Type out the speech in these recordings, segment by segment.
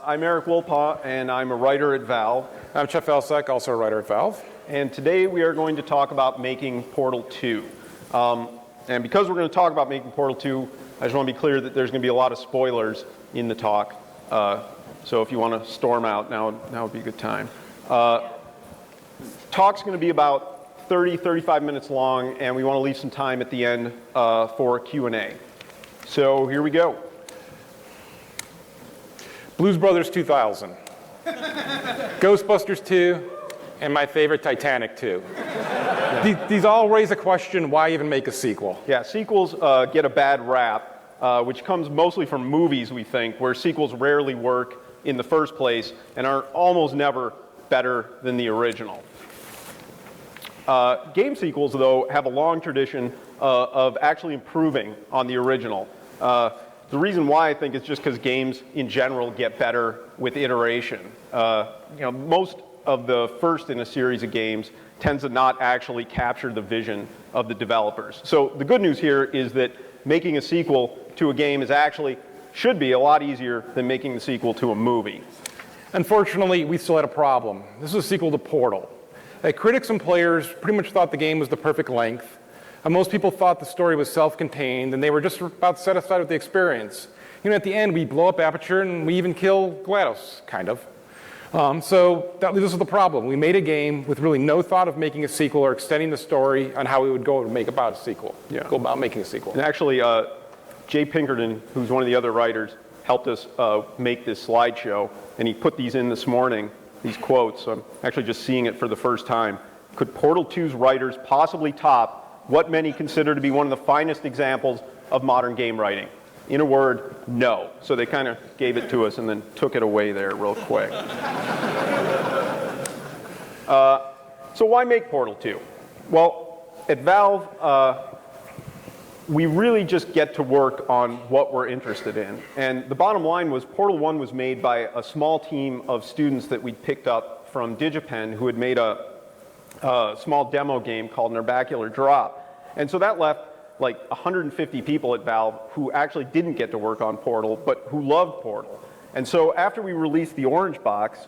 I'm Erik Wolpaw, and I'm a writer at Valve. I'm Chet Faliszek, also a writer at Valve. And today we are going to talk about making Portal 2. And because we're going to talk about making Portal 2, I just want to be clear that there's going to be a lot of spoilers in the talk. So if you want to storm out, now would be a good time. Talk's going to be about 35 minutes long, and we want to leave some time at the end for Q&A. So here we go. Blues Brothers 2000, Ghostbusters 2, and my favorite, Titanic 2. Yeah. These all raise a question, why even make a sequel? Yeah, sequels get a bad rap, which comes mostly from movies, we think, where sequels rarely work in the first place and are almost never better than the original. Game sequels, though, have a long tradition of actually improving on the original. The reason why, I think, is just because games in general get better with iteration. Most of the first in a series of games tends to not actually capture the vision of the developers. So the good news here is that making a sequel to a game should be a lot easier than making the sequel to a movie. Unfortunately, we still had a problem. This is a sequel to Portal. Critics and players pretty much thought the game was the perfect length. Most people thought the story was self-contained, and they were just about satisfied with the experience. At the end, we blow up Aperture, and we even kill GLaDOS, kind of. So that leaves us with a problem. We made a game with really no thought of making a sequel or extending the story on how we would go making a sequel. And actually, Jay Pinkerton, who's one of the other writers, helped us make this slideshow, and he put these in this morning, these quotes. So I'm actually just seeing it for the first time. Could Portal 2's writers possibly top what many consider to be one of the finest examples of modern game writing? In a word, no. So they kind of gave it to us and then took it away there real quick. So why make Portal 2? Well, at Valve, we really just get to work on what we're interested in. And the bottom line was Portal 1 was made by a small team of students that we'd picked up from DigiPen who had made a small demo game called Narbacular Drop. And so that left like 150 people at Valve who actually didn't get to work on Portal, but who loved Portal. And so after we released the Orange Box,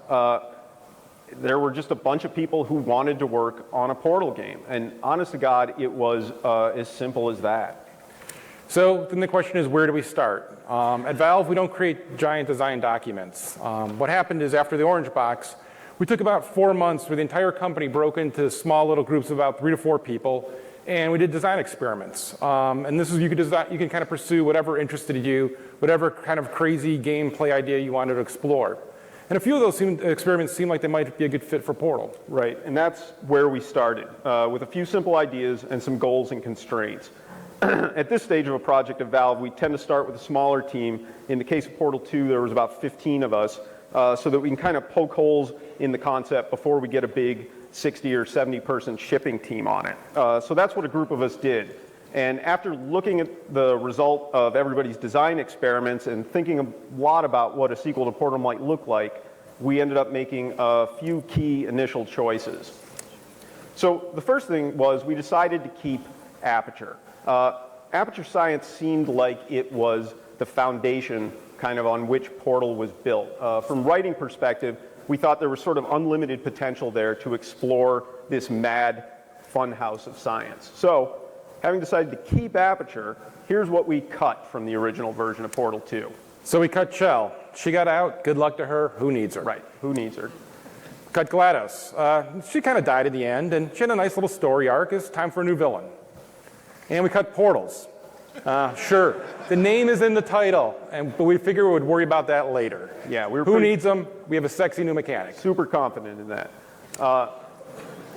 there were just a bunch of people who wanted to work on a Portal game. And honest to God, it was as simple as that. So then the question is, where do we start? At Valve, we don't create giant design documents. What happened is after the Orange Box, we took about 4 months where the entire company broke into small little groups of about 3 to 4 people, and we did design experiments. And this is, you can kind of pursue whatever interested you, whatever kind of crazy gameplay idea you wanted to explore. And a few of those experiments seemed like they might be a good fit for Portal. Right, and that's where we started, with a few simple ideas and some goals and constraints. At this stage of a project at Valve, we tend to start with a smaller team. In the case of Portal 2, there was about 15 of us. So that we can kind of poke holes in the concept before we get a big 60 or 70 person shipping team on it. So that's what a group of us did. And after looking at the result of everybody's design experiments and thinking a lot about what a sequel to Portal might look like, we ended up making a few key initial choices. So the first thing was we decided to keep Aperture. Aperture science seemed like it was the foundation kind of on which Portal was built. From writing perspective, we thought there was sort of unlimited potential there to explore this mad funhouse of science. So, having decided to keep Aperture, here's what we cut from the original version of Portal 2. So we cut Chell. She got out, good luck to her, who needs her? Right, who needs her? Cut GLaDOS. She kind of died in the end, and she had a nice little story arc. It's time for a new villain. And we cut Portals. Sure, the name is in the title, but we figure we would worry about that later. Yeah, who needs them? We have a sexy new mechanic. Super confident in that.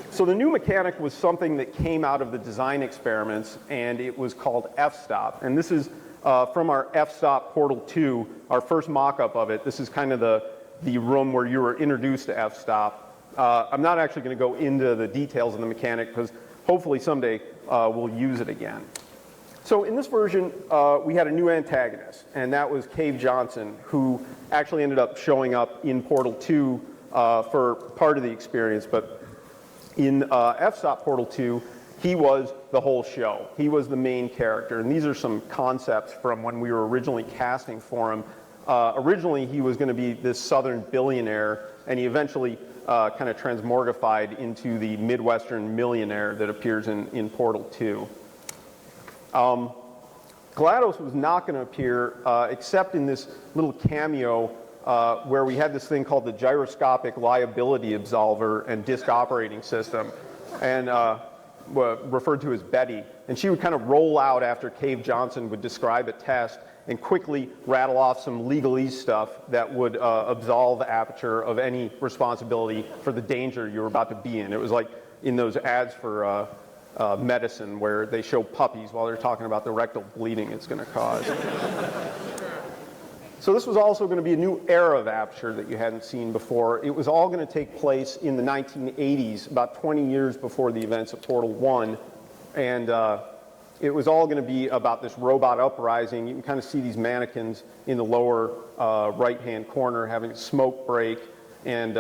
So the new mechanic was something that came out of the design experiments, and it was called f-stop. And this is from our f-stop Portal 2, our first mock-up of it. This is kind of the room where you were introduced to f-stop. I'm not actually going to go into the details of the mechanic because hopefully someday we'll use it again. So in this version, we had a new antagonist, and that was Cave Johnson, who actually ended up showing up in Portal 2 for part of the experience. But in f-stop Portal 2, he was the whole show. He was the main character. And these are some concepts from when we were originally casting for him. Originally, he was going to be this southern billionaire, and he eventually kind of transmorgified into the Midwestern millionaire that appears in Portal 2. GLaDOS was not going to appear except in this little cameo where we had this thing called the gyroscopic liability absolver and disk operating system, and referred to as Betty. And she would kind of roll out after Cave Johnson would describe a test and quickly rattle off some legalese stuff that would absolve Aperture of any responsibility for the danger you were about to be in. It was like in those ads for medicine where they show puppies while they're talking about the rectal bleeding it's going to cause. So this was also going to be a new era of Aperture that you hadn't seen before. It was all going to take place in the 1980s, about 20 years before the events of Portal 1. And it was all going to be about this robot uprising. You can kind of see these mannequins in the lower right-hand corner having a smoke break. And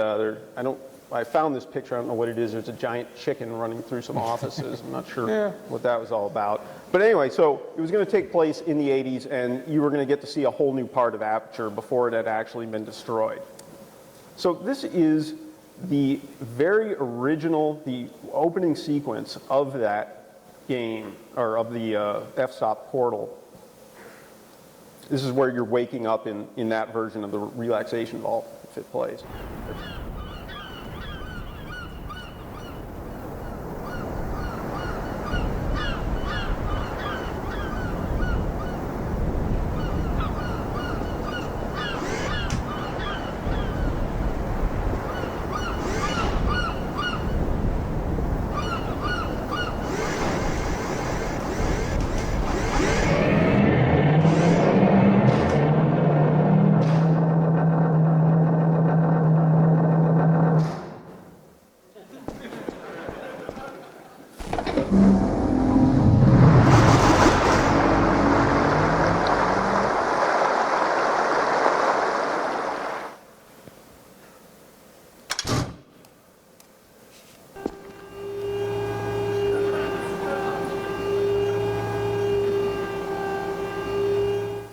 I found this picture. I don't know what it is. There's a giant chicken running through some offices. I'm not sure what that was all about. But anyway, so it was going to take place in the 80s, and you were going to get to see a whole new part of Aperture before it had actually been destroyed. So this is the very original, the opening sequence of that game, or of the f-stop portal. This is where you're waking up in that version of the relaxation vault, if it plays.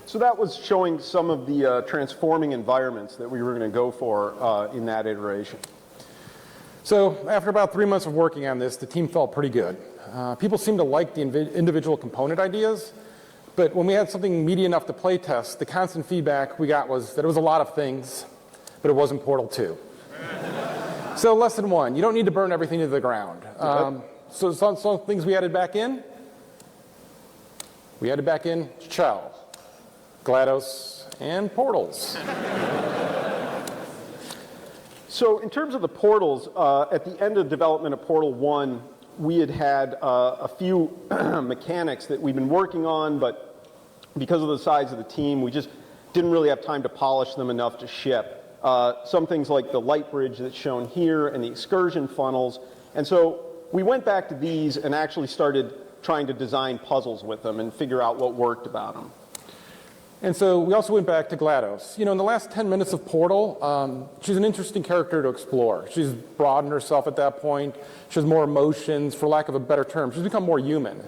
So that was showing some of the transforming environments that we were going to go for in that iteration. So after about 3 months of working on this, the team felt pretty good. People seemed to like the individual component ideas, but when we had something meaty enough to play test, the constant feedback we got was that it was a lot of things, but it wasn't Portal 2. So lesson one, you don't need to burn everything to the ground. So some things we added back in. We added back in Chell, GLaDOS, and portals. So in terms of the portals, at the end of development of Portal 1, we had a few mechanics that we've been working on, but because of the size of the team, we just didn't really have time to polish them enough to ship. Some things like the lightbridge that's shown here and the excursion funnels. And so we went back to these and actually started trying to design puzzles with them and figure out what worked about them. And so we also went back to GLaDOS. You know, in the last 10 minutes of Portal, she's an interesting character to explore. She's broadened herself at that point. She has more emotions, for lack of a better term. She's become more human.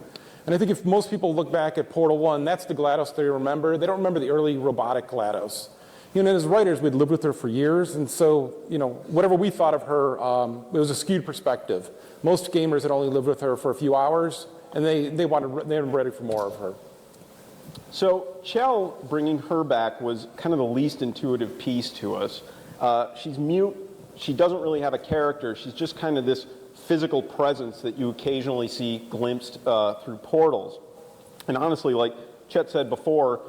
And I think if most people look back at Portal 1, that's the GLaDOS they remember. They don't remember the early robotic GLaDOS. You know, as writers, we'd lived with her for years, and so, you know, whatever we thought of her, it was a skewed perspective. Most gamers had only lived with her for a few hours, and they were ready for more of her. So Chell, bringing her back, was kind of the least intuitive piece to us. She's mute. She doesn't really have a character. She's just kind of this physical presence that you occasionally see glimpsed through portals. And honestly, like Chet said before,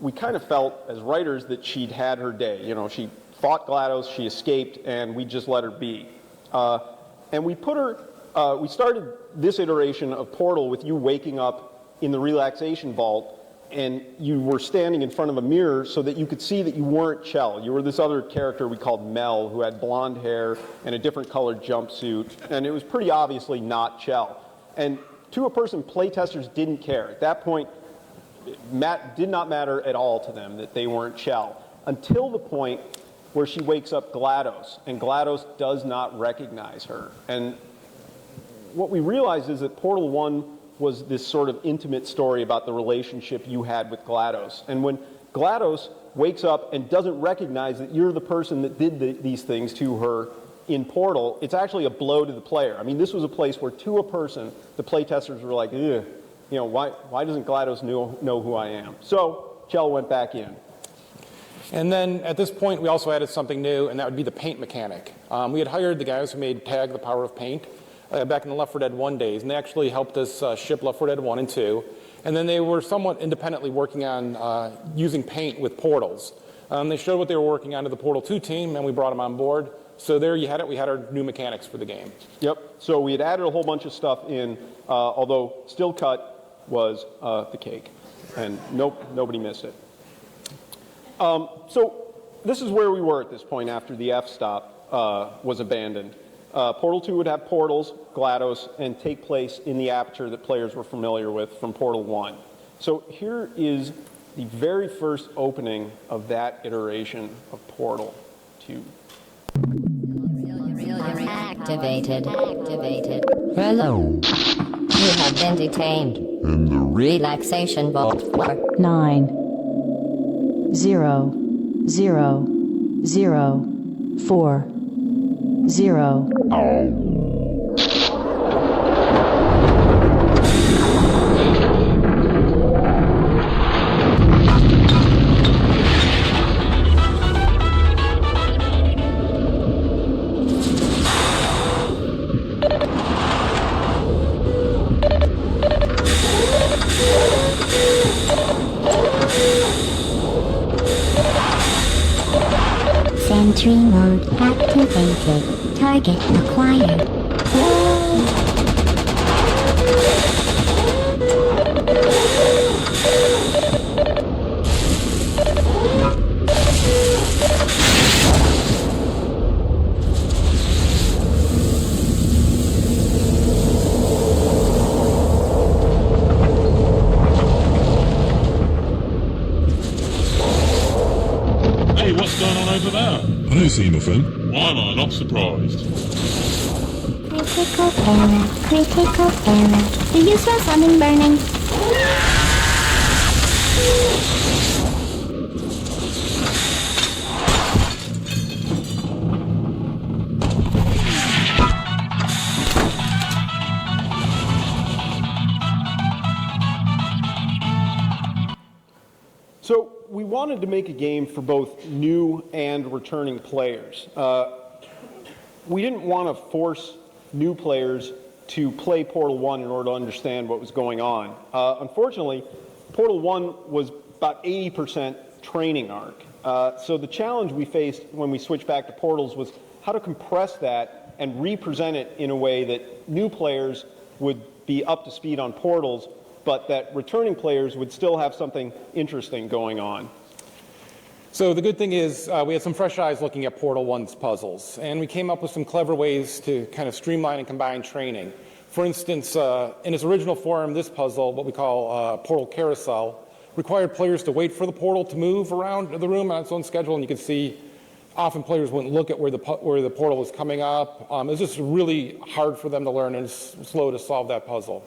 we kind of felt as writers that she'd had her day. You know, she fought GLaDOS, she escaped, and we just let her be. And we put her, we started this iteration of Portal with you waking up in the relaxation vault, and you were standing in front of a mirror so that you could see that you weren't Chell. You were this other character we called Mel, who had blonde hair and a different colored jumpsuit, and it was pretty obviously not Chell. And to a person, playtesters didn't care. At that point, it did not matter at all to them that they weren't Chell, until the point where she wakes up GLaDOS, and GLaDOS does not recognize her. And what we realized is that Portal 1 was this sort of intimate story about the relationship you had with GLaDOS. And when GLaDOS wakes up and doesn't recognize that you're the person that did these things to her in Portal, it's actually a blow to the player. I mean, this was a place where to a person, the playtesters were like, ugh, you know, why doesn't GLaDOS know who I am? So Chell went back in. And then at this point, we also added something new, and that would be the paint mechanic. We had hired the guys who made Tag: The Power of Paint back in the Left 4 Dead 1 days, and they actually helped us ship Left 4 Dead 1 and 2. And then they were somewhat independently working on using paint with portals. They showed what they were working on to the Portal 2 team, and we brought them on board. So there you had it. We had our new mechanics for the game. Yep. So we had added a whole bunch of stuff in, although Still Cut was the cake, and nobody missed it. So this is where we were at this point after the f-stop was abandoned. Portal 2 would have portals, GLaDOS, and take place in the aperture that players were familiar with from Portal 1. So here is the very first opening of that iteration of Portal 2. Activated. Hello. You have been detained in the relaxation vault for 90040. Sentry mode activated. Target acquired. Hey, what's going on over there? I don't see nothing. Why am I not surprised? Critical error. Critical error. The user summon burning. So we wanted to make a game for both new and returning players. We didn't want to force new players to play Portal 1 in order to understand what was going on. Unfortunately, Portal 1 was about 80% training arc. So the challenge we faced when we switched back to Portals was how to compress that and represent it in a way that new players would be up to speed on Portals, but that returning players would still have something interesting going on. So the good thing is we had some fresh eyes looking at Portal 1's puzzles, and we came up with some clever ways to kind of streamline and combine training. For instance, in its original form, this puzzle, what we call Portal Carousel, required players to wait for the portal to move around the room on its own schedule, and you can see often players wouldn't look at where the portal was coming up. It was just really hard for them to learn and slow to solve that puzzle.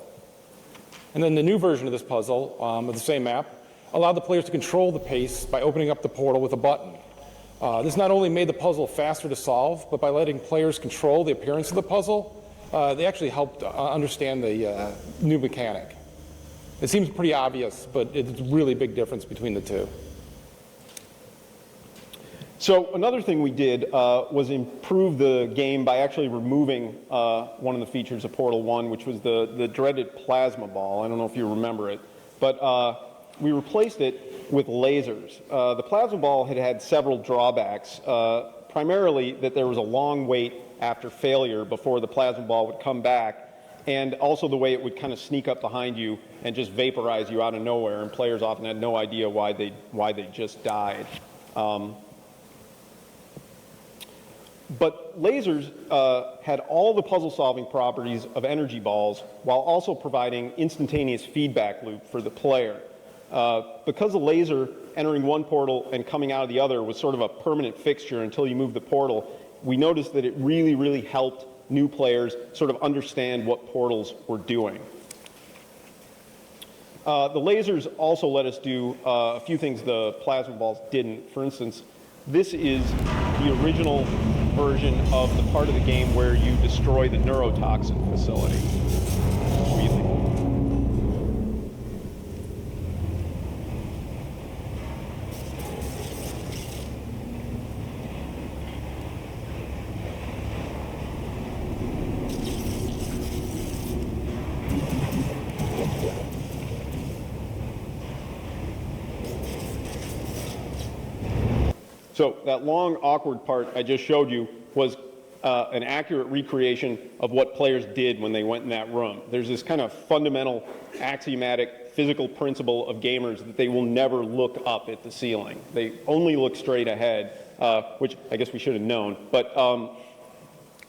And then the new version of this puzzle, of the same map, allowed the players to control the pace by opening up the portal with a button. This not only made the puzzle faster to solve, but by letting players control the appearance of the puzzle, they actually helped understand the new mechanic. It seems pretty obvious, but it's a really big difference between the two. So another thing we did was improve the game by actually removing one of the features of Portal 1, which was the dreaded plasma ball. I don't know if you remember it, but we replaced it with lasers. The plasma ball had several drawbacks, primarily that there was a long wait after failure before the plasma ball would come back, and also the way it would kind of sneak up behind you and just vaporize you out of nowhere, and players often had no idea why they just died. But lasers had all the puzzle-solving properties of energy balls while also providing instantaneous feedback loop for the player. Because a laser entering one portal and coming out of the other was sort of a permanent fixture until you moved the portal, we noticed that it really, really helped new players sort of understand what portals were doing. The lasers also let us do a few things the plasma balls didn't. For instance, this is the original version of the part of the game where you destroy the neurotoxin facility. Wheatley. So that long, awkward part I just showed you was an accurate recreation of what players did when they went in that room. There's this kind of fundamental axiomatic physical principle of gamers that they will never look up at the ceiling. They only look straight ahead, which I guess we should have known. But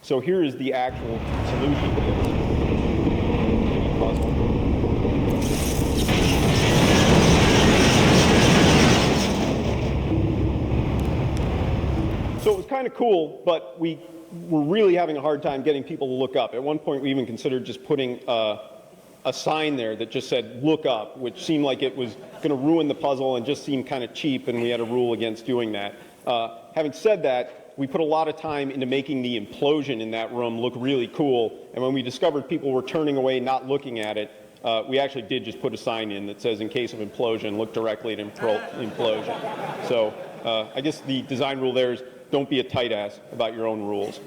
so here is the actual solution to this puzzle. So it was kind of cool, but we were really having a hard time getting people to look up. At one point, we even considered just putting a sign there that just said, look up, which seemed like it was going to ruin the puzzle and just seemed kind of cheap, and we had a rule against doing that. Having said that, we put a lot of time into making the implosion in that room look really cool, and when we discovered people were turning away, not looking at it, we actually did just put a sign in that says, in case of implosion, look directly at implosion. So I guess the design rule there is, don't be a tight ass about your own rules.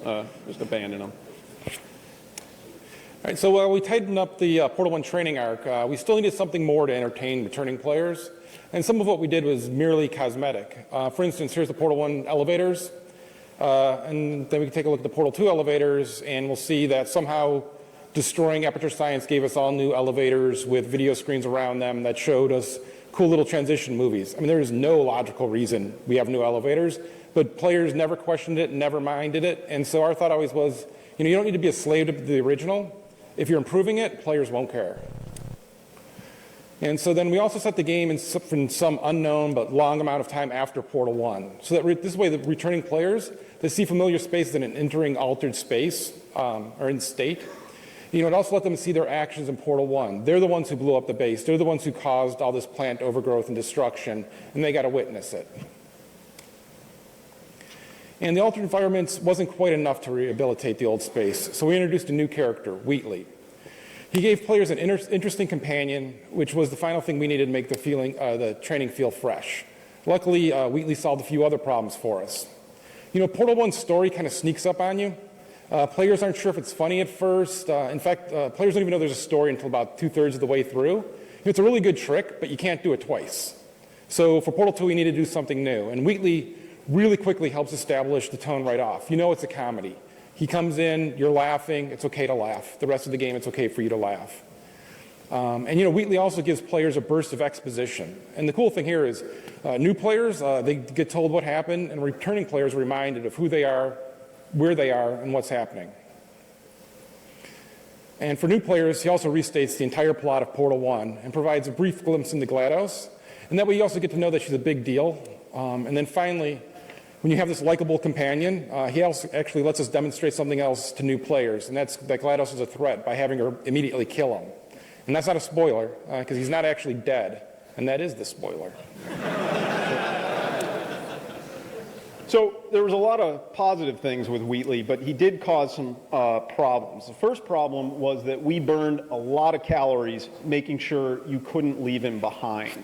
Just abandon them. All right, so while we tightened up the Portal 1 training arc, we still needed something more to entertain returning players. And some of what we did was merely cosmetic. For instance, here's the Portal 1 elevators. And then we can take a look at the Portal 2 elevators, and we'll see that somehow destroying Aperture Science gave us all new elevators with video screens around them that showed us cool little transition movies. I mean, there is no logical reason we have new elevators, but players never questioned it, never minded it. And so our thought always was, you don't need to be a slave to the original. If you're improving it, players won't care. And so then we also set the game in some unknown but long amount of time after Portal 1. So that this way the returning players, they see familiar spaces in an entering altered space, or in state. It also let them see their actions in Portal 1. They're the ones who blew up the base. They're the ones who caused all this plant overgrowth and destruction, and they got to witness it. And the altered environments wasn't quite enough to rehabilitate the old space, so we introduced a new character, Wheatley. He gave players an interesting companion, which was the final thing we needed to make the training feel fresh. Luckily, Wheatley solved a few other problems for us. Portal 1's story kind of sneaks up on you. Players aren't sure if it's funny at first. In fact, players don't even know there's a story until about 2/3 of the way through. It's a really good trick, but you can't do it twice. So for Portal 2, we need to do something new. And Wheatley really quickly helps establish the tone right off. It's a comedy. He comes in, you're laughing, it's okay to laugh. The rest of the game, it's okay for you to laugh. Wheatley also gives players a burst of exposition. And the cool thing here is new players, they get told what happened, and returning players are reminded of who they are, where they are, and what's happening. And for new players, he also restates the entire plot of Portal 1 and provides a brief glimpse into GLaDOS. And that way you also get to know that she's a big deal. And then finally, when you have this likable companion, he also actually lets us demonstrate something else to new players, and that's that GLaDOS is a threat by having her immediately kill him. And that's not a spoiler, because he's not actually dead, and that is the spoiler. So there was a lot of positive things with Wheatley, but he did cause some problems. The first problem was that we burned a lot of calories making sure you couldn't leave him behind.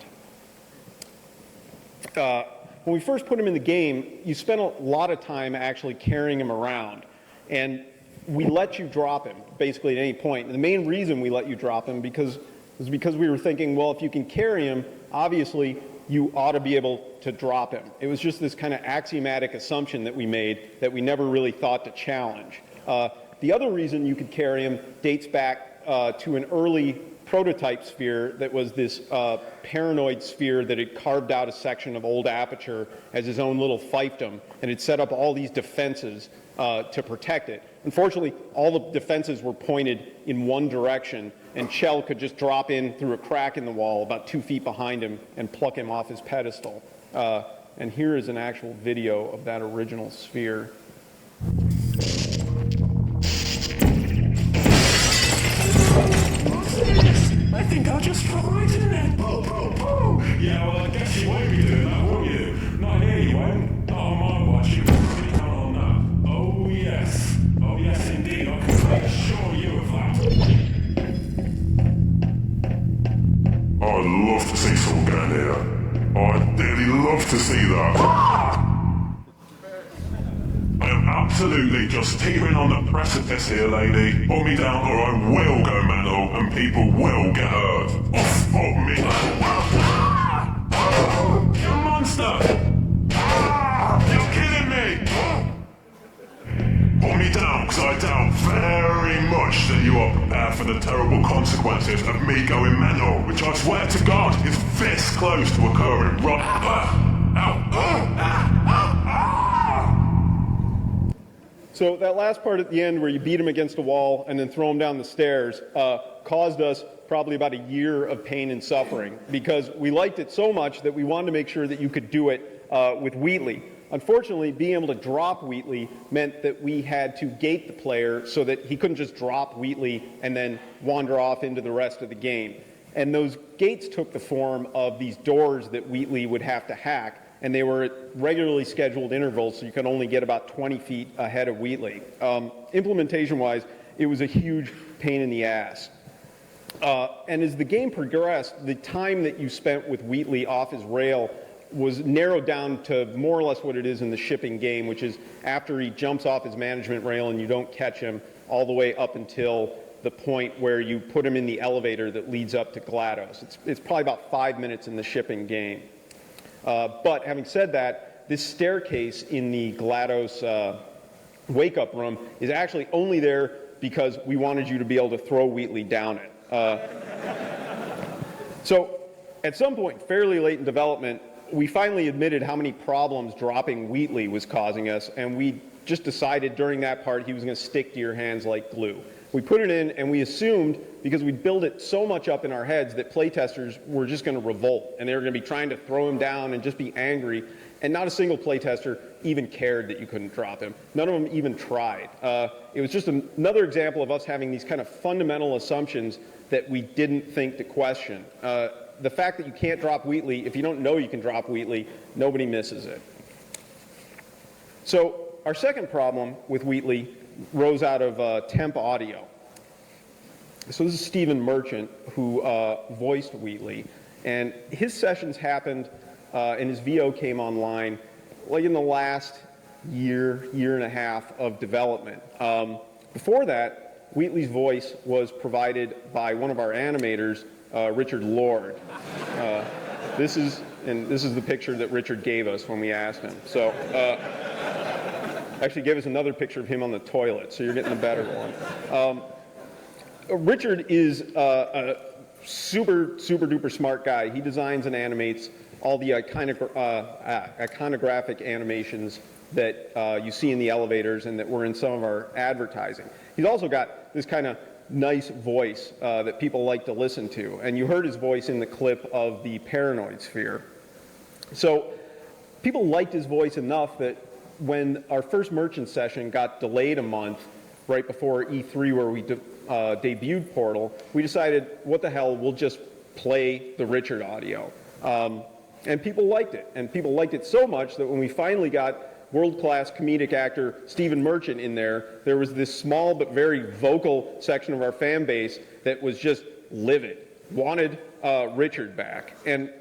When we first put him in the game, you spent a lot of time actually carrying him around. And we let you drop him, basically, at any point. And the main reason we let you drop him was because we were thinking, well, if you can carry him, obviously, you ought to be able to drop him. It was just this kind of axiomatic assumption that we made that we never really thought to challenge. The other reason you could carry him dates back to an early prototype sphere that was this paranoid sphere that had carved out a section of old Aperture as his own little fiefdom, and had set up all these defenses to protect it. Unfortunately, all the defenses were pointed in one direction, and Chell could just drop in through a crack in the wall about 2 feet behind him and pluck him off his pedestal. And here is an actual video of that original sphere. I think I'll just fall right in there. love to see someone get in here. I'd dearly love to see that. I am absolutely just teetering on the precipice here, lady. Put me down or I will go mental and people will get hurt. Oh, fuck me. You monster! You're killing me! Put me down, because I doubt very much that you are prepared for the terrible consequences of me going mental, which I swear to God is this close to occurring So that last part at the end where you beat him against a wall and then throw him down the stairs caused us probably about a year of pain and suffering because we liked it so much that we wanted to make sure that you could do it with Wheatley. Unfortunately, being able to drop Wheatley meant that we had to gate the player so that he couldn't just drop Wheatley and then wander off into the rest of the game. And those gates took the form of these doors that Wheatley would have to hack, and they were at regularly scheduled intervals, so you could only get about 20 feet ahead of Wheatley. Implementation-wise, it was a huge pain in the ass. And as the game progressed, the time that you spent with Wheatley off his rail was narrowed down to more or less what it is in the shipping game, which is after he jumps off his management rail and you don't catch him, all the way up until the point where you put him in the elevator that leads up to GLaDOS. It's probably about 5 minutes in the shipping game. But having said that, this staircase in the GLaDOS wake-up room is actually only there because we wanted you to be able to throw Wheatley down it. So at some point, fairly late in development, we finally admitted how many problems dropping Wheatley was causing us, and we just decided during that part he was going to stick to your hands like glue. We put it in, and we assumed, because we built it so much up in our heads, that playtesters were just going to revolt, and they were going to be trying to throw him down and just be angry, and not a single playtester even cared that you couldn't drop him. None of them even tried. It was just another example of us having these kind of fundamental assumptions that we didn't think to question. The fact that you can't drop Wheatley, if you don't know you can drop Wheatley, nobody misses it. So our second problem with Wheatley rose out of Temp audio. So this is Stephen Merchant, who voiced Wheatley, and his sessions happened and his VO came online like in the last year and a half of development. Before that, Wheatley's voice was provided by one of our animators, Richard Lord. This is the picture that Richard gave us when we asked him. So actually gave us another picture of him on the toilet, so you're getting a better one. Richard is a super duper smart guy. He designs and animates all the iconographic animations that you see in the elevators and that were in some of our advertising. He's also got this kind of nice voice that people like to listen to, and you heard his voice in the clip of the Paranoid Sphere. So people liked his voice enough that when our first merchant session got delayed a month right before E3 where we debuted Portal, we decided, what the hell, we'll just play the Richard audio. And people liked it, and people liked it so much that when we finally got world-class comedic actor Stephen Merchant in there, there was this small but very vocal section of our fan base that was just livid, wanted Richard back. And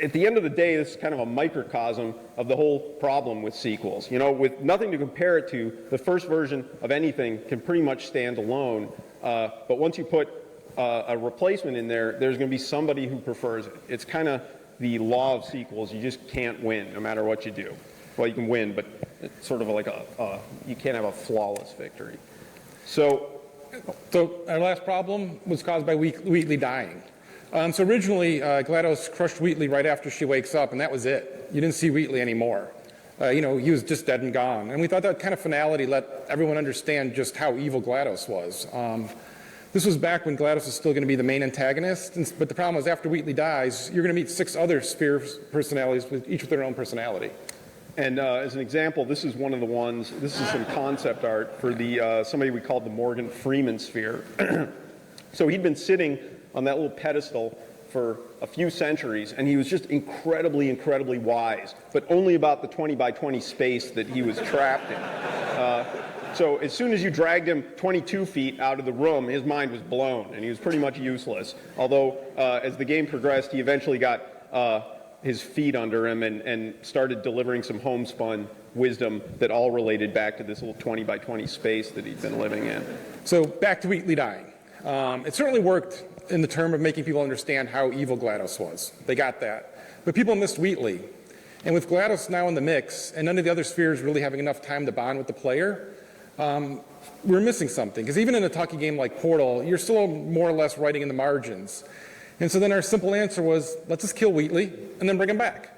at the end of the day, this is kind of a microcosm of the whole problem with sequels. You know, with nothing to compare it to, the first version of anything can pretty much stand alone. But once you put a replacement in there, there's going to be somebody who prefers it. It's kind of the law of sequels. You just can't win no matter what you do. Well, you can win, but it's sort of like you can't have a flawless victory. So our last problem was caused by Wheatley dying. So originally, GLaDOS crushed Wheatley right after she wakes up, and that was it. You didn't see Wheatley anymore. He was just dead and gone. And we thought that kind of finality let everyone understand just how evil GLaDOS was. This was back when GLaDOS was still going to be the main antagonist, but the problem was after Wheatley dies, you're going to meet 6 other Sphere personalities, each with their own personality. And as an example, this is one of the ones, this is some concept art for the somebody we called the Morgan Freeman Sphere. So he'd been sitting on that little pedestal for a few centuries, and he was just incredibly wise, but only about the 20 by 20 space that he was trapped in. So as soon as you dragged him 22 feet out of the room, his mind was blown, and he was pretty much useless. Although, as the game progressed, he eventually got his feet under him and started delivering some homespun wisdom that all related back to this little 20 by 20 space that he'd been living in. So back to Wheatley dying. It certainly worked in the term of making people understand how evil GLaDOS was. They got that. But people missed Wheatley. And with GLaDOS now in the mix, and none of the other spheres really having enough time to bond with the player, we're missing something. Because even in a talkie game like Portal, you're still more or less writing in the margins. And so then our simple answer was, let's just kill Wheatley and then bring him back.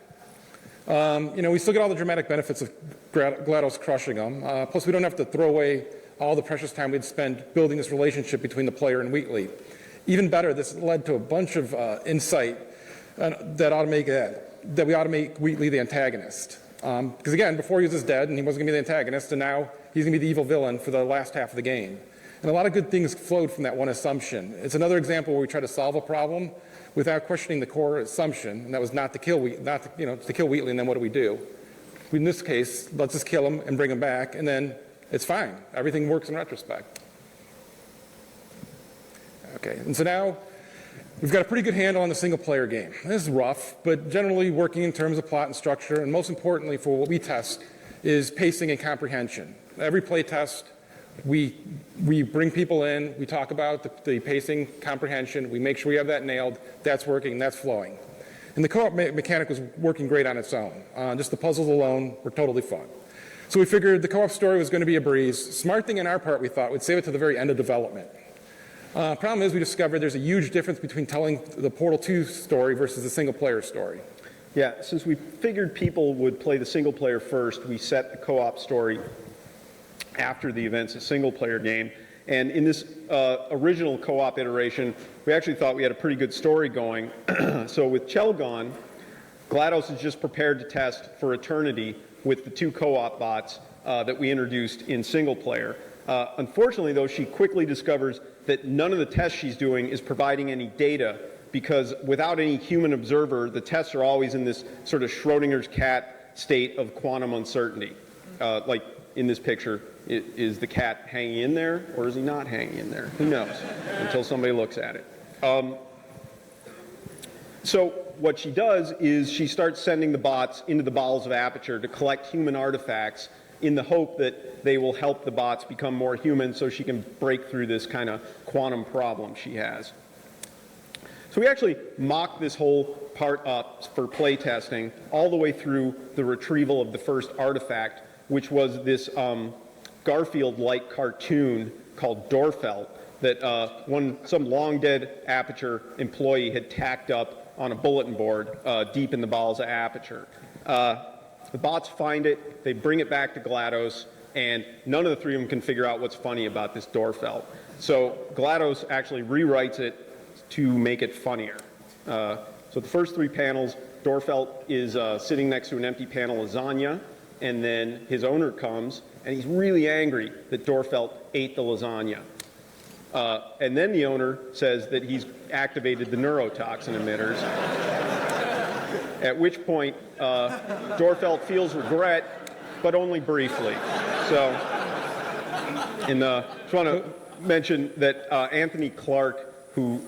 We still get all the dramatic benefits of GLaDOS crushing them. Plus, we don't have to throw away all the precious time we'd spent building this relationship between the player and Wheatley. Even better, this led to a bunch of insight that we ought to make Wheatley the antagonist. Because again, before he was just dead and he wasn't going to be the antagonist, and now he's going to be the evil villain for the last half of the game. And a lot of good things flowed from that one assumption. It's another example where we try to solve a problem without questioning the core assumption, and that was not to kill Wheatley, and then what do? In this case, let's just kill him and bring him back, and then it's fine. Everything works in retrospect. Okay, and so now we've got a pretty good handle on the single-player game. This is rough, but generally working in terms of plot and structure, and most importantly for what we test is pacing and comprehension. Every play test, we bring people in, we talk about the pacing, comprehension, we make sure we have that nailed, that's working, that's flowing. And the co-op mechanic was working great on its own. Just the puzzles alone were totally fun. So we figured the co-op story was going to be a breeze. Smart thing on our part, we thought, we'd save it to the very end of development. Problem is we discovered there's a huge difference between telling the Portal 2 story versus the single-player story. Yeah, since we figured people would play the single player first, we set the co-op story after the events, a single-player game. And in this original co-op iteration, we actually thought we had a pretty good story going. So with Chell gone, GLaDOS is just prepared to test for eternity with the 2 co-op bots that we introduced in single-player. Unfortunately, though, she quickly discovers that none of the tests she's doing is providing any data, because without any human observer, the tests are always in this sort of Schrodinger's cat state of quantum uncertainty. Like in this picture, is the cat hanging in there or is he not hanging in there? Who knows until somebody looks at it. So what she does is she starts sending the bots into the bowels of Aperture to collect human artifacts in the hope that they will help the bots become more human so she can break through this kind of quantum problem she has. So we actually mocked this whole part up for play testing all the way through the retrieval of the first artifact, which was this Garfield-like cartoon called Dorfeldt that some long-dead Aperture employee had tacked up on a bulletin board deep in the bowels of Aperture. The bots find it, they bring it back to GLaDOS, and none of the 3 of them can figure out what's funny about this Dorfeldt. So GLaDOS actually rewrites it to make it funnier. So the first 3 panels, Dorfeldt is sitting next to an empty pan of lasagna, and then his owner comes, and he's really angry that Dorfeldt ate the lasagna. And then the owner says that he's activated the neurotoxin emitters, at which point Dorfeldt feels regret, but only briefly. So, and I just want to mention that Anthony Clark, who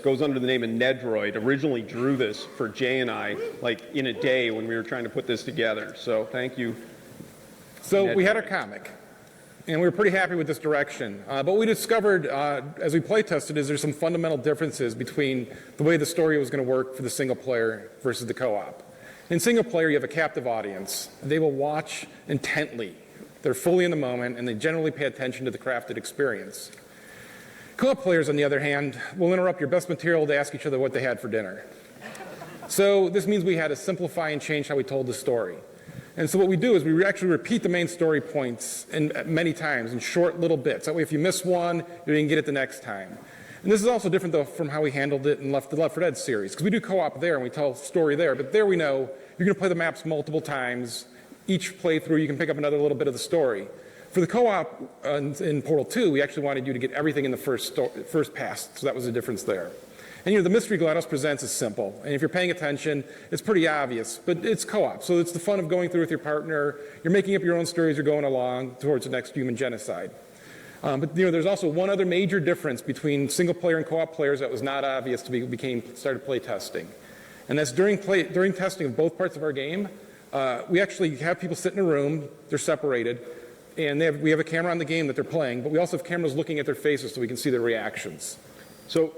goes under the name of Nedroid, originally drew this for Jay and I, like in a day when we were trying to put this together. So thank you. So Nedroid. we had our comic, and we were pretty happy with this direction. But what we discovered as we play tested is there's some fundamental differences between the way the story was going to work for the single player versus the co-op. In single player, you have a captive audience. They will watch intently. They're fully in the moment, and they generally pay attention to the crafted experience. Co-op players, on the other hand, will interrupt your best material to ask each other what they had for dinner. So this means we had to simplify and change how we told the story. And so what we do is we actually repeat the main story points many times in short little bits. That way if you miss one, you can get it the next time. And this is also different, though, from how we handled it in the Left 4 Dead series, because we do co-op there and we tell a story there, but there we know you're going to play the maps multiple times. Each playthrough, you can pick up another little bit of the story. For the co-op in Portal 2, we actually wanted you to get everything in the first pass, so that was the difference there. And the mystery GLaDOS presents is simple. And if you're paying attention, it's pretty obvious, but it's co-op. So it's the fun of going through with your partner. You're making up your own stories. You're going along towards the next human genocide. But there's also one other major difference between single player and co-op players that was not obvious to started play testing. And that's during testing of both parts of our game, we actually have people sit in a room, they're separated, and we have a camera on the game that they're playing, but we also have cameras looking at their faces so we can see their reactions. So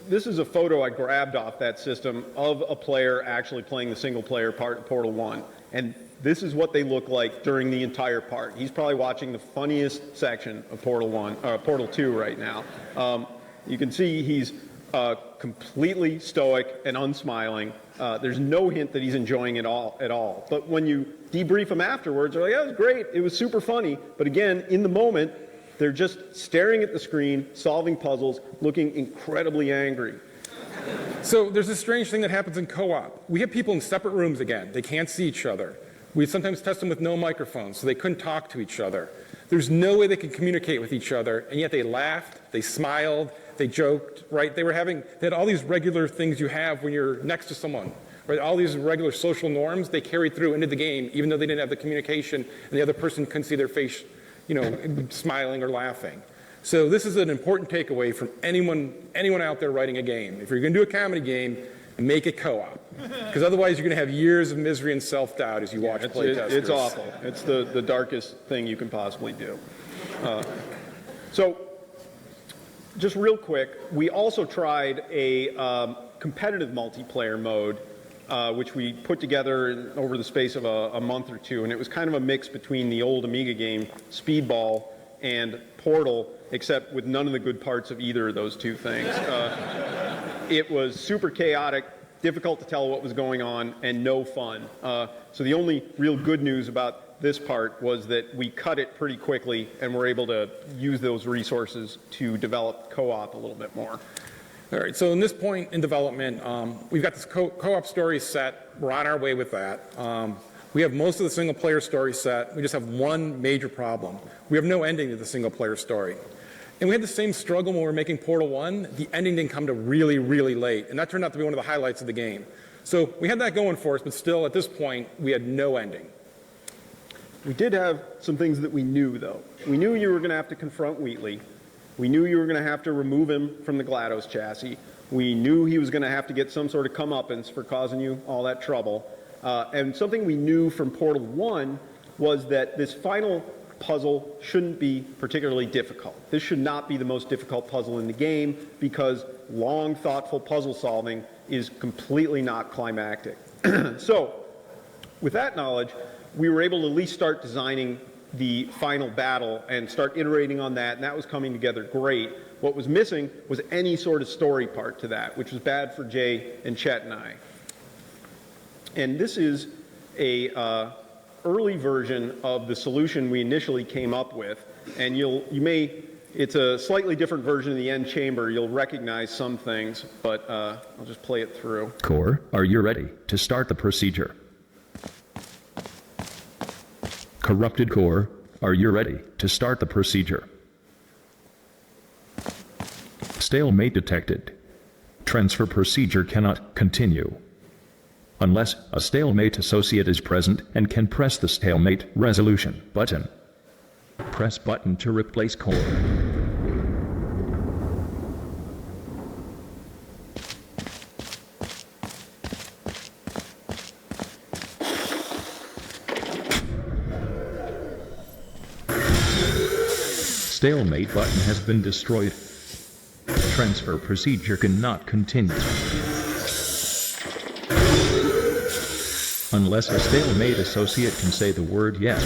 this is a photo I grabbed off that system of a player actually playing the single player part of Portal 1. And this is what they look like during the entire part. He's probably watching the funniest section of Portal 2 right now. You can see he's completely stoic and unsmiling. There's no hint that he's enjoying it at all. But when you debrief him afterwards, they're like, "Yeah, it was great. It was super funny." But again, in the moment, they're just staring at the screen, solving puzzles, looking incredibly angry. So there's this strange thing that happens in co-op. We have people in separate rooms again. They can't see each other. We sometimes test them with no microphones, so they couldn't talk to each other. There's no way they could communicate with each other, and yet they laughed, they smiled, they joked, right? They had all these regular things you have when you're next to someone, right? All these regular social norms they carried through into the game, even though they didn't have the communication and the other person couldn't see their face, smiling or laughing. So this is an important takeaway from anyone out there writing a game. If you're going to do a comedy game, make it co-op, because otherwise you're going to have years of misery and self-doubt as you watch playtesters. It's awful. It's the darkest thing you can possibly do. So just real quick, we also tried a competitive multiplayer mode, which we put together over the space of a month or two, and it was kind of a mix between the old Amiga game Speedball and Portal, except with none of the good parts of either of those two things. It was super chaotic, difficult to tell what was going on, and no fun. So the only real good news about this part was that we cut it pretty quickly and were able to use those resources to develop co-op a little bit more. All right, so in this point in development, we've got this co-op story set. We're on our way with that. We have most of the single-player story set. We just have one major problem. We have no ending to the single-player story. And we had the same struggle when we were making Portal 1. The ending didn't come to really, really late, and that turned out to be one of the highlights of the game. So we had that going for us, but still, at this point, we had no ending. We did have some things that we knew, though. We knew you were going to have to confront Wheatley. We knew you were going to have to remove him from the GLaDOS chassis. We knew he was going to have to get some sort of comeuppance for causing you all that trouble. And something we knew from Portal 1 was that this final puzzle shouldn't be particularly difficult. This should not be the most difficult puzzle in the game because long, thoughtful puzzle solving is completely not climactic. So, with that knowledge, we were able to at least start designing the final battle and start iterating on that, and that was coming together great. What was missing was any sort of story part to that, which was bad for Jay and Chet and I. And this is a early version of the solution we initially came up with, and it's a slightly different version of the end chamber. You'll recognize some things, but I'll just play it through. Core, are you ready to start the procedure? Corrupted core, are you ready to start the procedure? Stalemate detected. Transfer procedure cannot continue unless a stalemate associate is present and can press the stalemate resolution button. Press button to replace core. Stalemate button has been destroyed. Transfer procedure cannot continue unless a stalemate associate can say the word yes.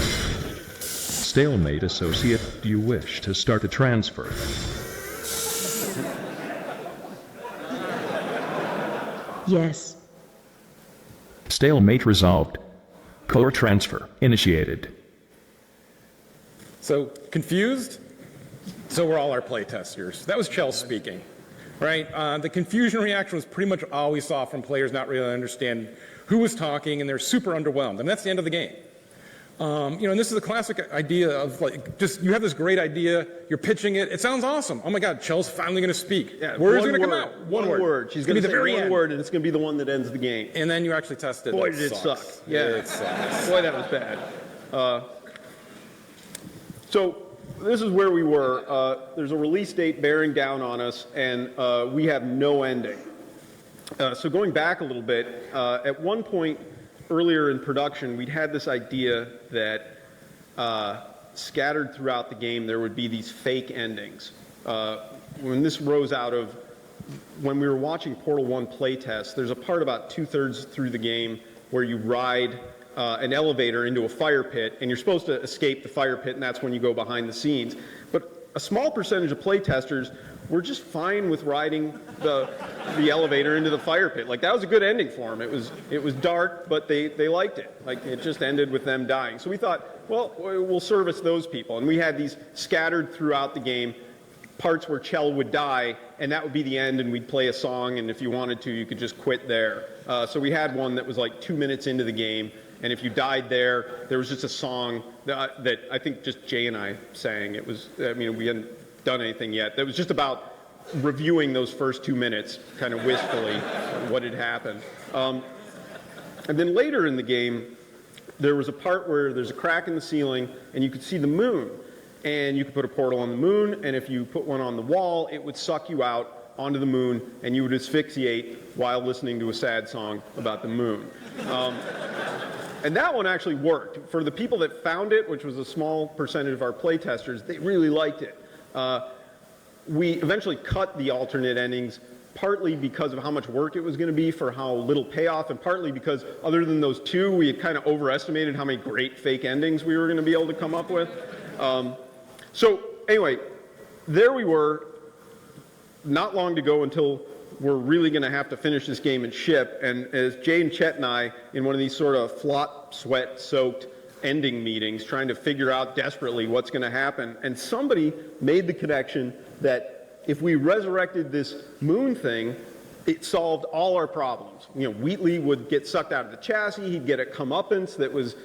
Stalemate associate, do you wish to start a transfer? Yes. Stalemate resolved. Core transfer initiated. So, confused? So were all our playtesters. That was Chell speaking, right? The confusion reaction was pretty much all we saw from players not really understanding who was talking, and they're super underwhelmed. And that's the end of the game. And this is a classic idea of like, just you have this great idea, you're pitching it, it sounds awesome. Oh my God, Chell's finally going to speak. Yeah, Where's it going to come out? One word. She's going to say one word, and it's going to be the one that ends the game. And then you actually test it. Boy, did it suck. Yeah, it sucks. Boy, that was bad. So this is where we were. There's a release date bearing down on us, and we have no ending. So going back a little bit, at one point earlier in production, we'd had this idea that scattered throughout the game there would be these fake endings. When this rose out of when we were watching Portal 1 playtest, there's a part about 2/3 through the game where you ride an elevator into a fire pit, and you're supposed to escape the fire pit, and that's when you go behind the scenes. But a small percentage of playtesters were just fine with riding the elevator into the fire pit. Like, that was a good ending for them. It was dark, but they liked it. Like, it just ended with them dying. So we thought, well, we'll service those people. And we had these scattered throughout the game, parts where Chell would die, and that would be the end, and we'd play a song, and if you wanted to, you could just quit there. So we had one that was like 2 minutes into the game, and if you died there was just a song that I think just Jay and I sang. It was, I mean, we hadn't done anything yet. That was just about reviewing those first 2 minutes, kind of wistfully, what had happened. And then later in the game, there was a part where there's a crack in the ceiling, and you could see the moon. And you could put a portal on the moon, and if you put one on the wall, it would suck you out onto the moon, and you would asphyxiate while listening to a sad song about the moon. And that one actually worked. For the people that found it, which was a small percentage of our playtesters, they really liked it. We eventually cut the alternate endings, partly because of how much work it was going to be for how little payoff, and partly because other than those two, we had kind of overestimated how many great fake endings we were going to be able to come up with. So anyway, there we were, not long to go until we're really going to have to finish this game and ship. And as Jay and Chet and I, in one of these sort of flop, sweat-soaked ending meetings, trying to figure out desperately what's going to happen, and somebody made the connection that if we resurrected this moon thing, it solved all our problems. You know, Wheatley would get sucked out of the chassis, he'd get a comeuppance that was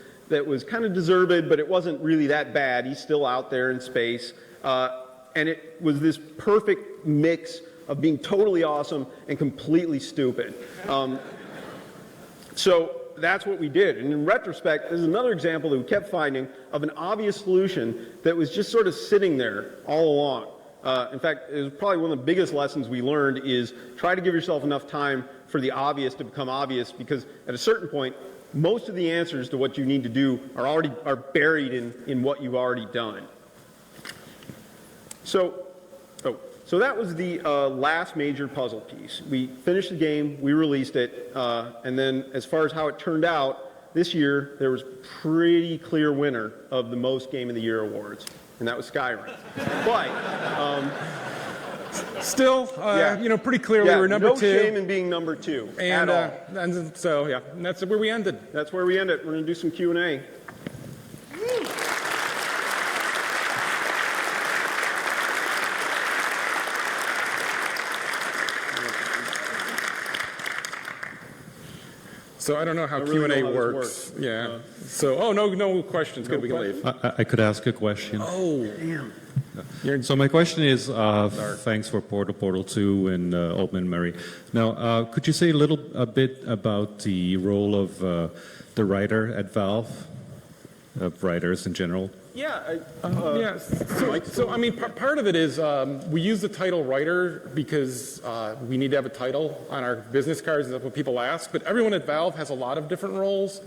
kind of deserved, but it wasn't really that bad. He's still out there in space. And it was this perfect mix of being totally awesome and completely stupid. So that's what we did. And in retrospect, there's another example that we kept finding of an obvious solution that was just sort of sitting there all along. In fact, it was probably one of the biggest lessons we learned is try to give yourself enough time for the obvious to become obvious, because at a certain point, most of the answers to what you need to do are buried in what you've already done. So that was the last major puzzle piece. We finished the game, we released it, and then as far as how it turned out, this year there was pretty clear winner of the most Game of the Year awards, and that was Skyrim. But still, pretty clearly we're number 2. No shame in being number 2 and, at all. And so, yeah, and that's where we ended. That's where we ended. We're going to do some Q&A. So I don't know how Q&A works. Yeah. So, no questions. Good, we can leave. I could ask a question. Oh, damn. So my question is, thanks for Portal 2 and Open Mary. Now, could you say a bit about the role of the writer at Valve, of writers in general? Yeah. So I mean, part of it is we use the title writer because we need to have a title on our business cards, and that's what people ask. But everyone at Valve has a lot of different roles.